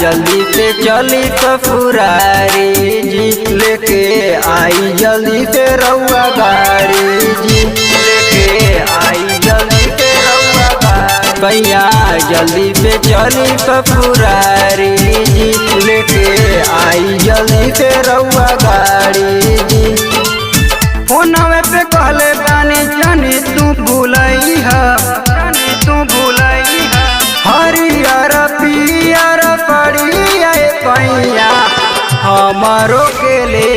जल्दी से चली ससुरारी जी, लेके आई जल्दी से रउआ गाड़ी जी, लेके आई जल्दी से रउआ गाड़ी। भैया जल्दी से चली ससुरारी जी, लेके आई जल्दी से रउआ गाड़ी जी। फोनवे पे कहले बानी जानी तू भूलई है, तू भूलई है। हरियर पियर पड़ी आए पैया हमारो के ले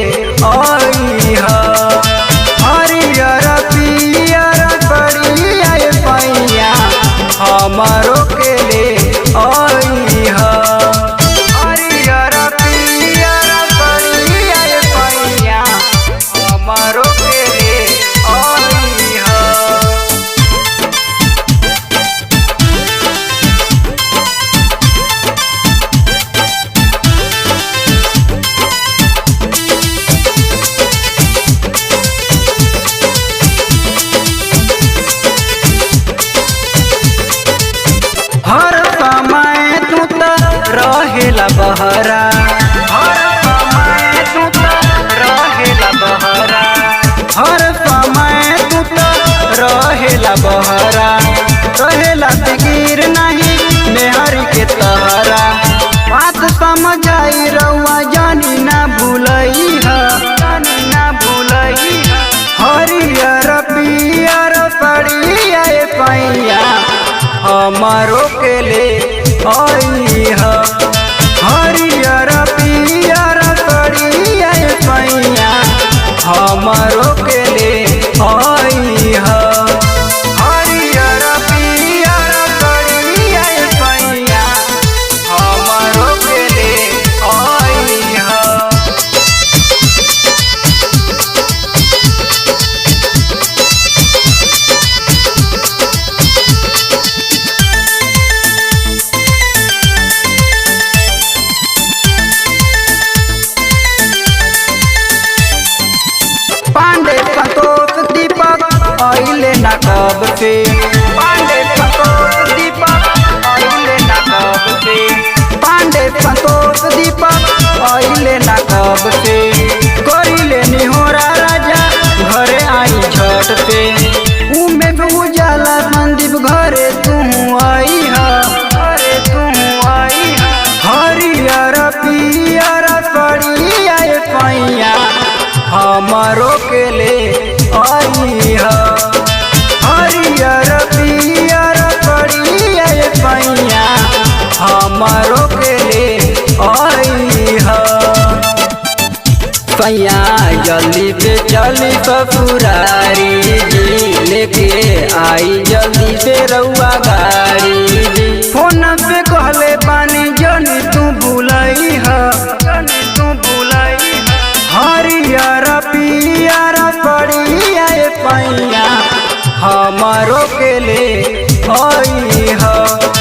आई है। हरियर पियर पड़ी आए पैया हमारो के ले आई है। हरियर पियर पड़ी आए पैया हमारो के ले आई है। हर समय तू तो रहेला बहरा, हर समय तू तो रहेला बहरा, हर समय तू तो रहेला बहरा। रहेला फिकीर नहीं मेहरी के तहरा, बात समझाई रउआ जानी ना भूलई है, जानी ना भूलई है। हरियर पियर पड़ी आए पैया हमारो के ले आई है। हरियर पियर पड़ी आए पैया हमारो के ले आई है। हरियर पियर पड़ी आए पैया हमारो के ले आई है। पांडे संतोष दीपक आइले ना कब से, पांडे संतोष दीपक आइले ना कब से, पांडे संतोष दीपक आइले ना कब से। करिले निहोरा राजा घरे आई झट से, उमे उजाला संदीप घरे तू आई है, घरे तू आई है। हरियर पियर पड़ी आए पैया हमारो के ले आई है। हरियर पियर पड़ी आए पैया हमारो के ले आई है। पैया जल्दी से चली ससुरारी जी, लेके आई जल्दी से रउआ गाड़ी जी। फोन पे कहले बानी जानी तू भूलई है, जानी तू भूलई है। हरियर पियर पड़ी आए पैया हमारो के ले आई है।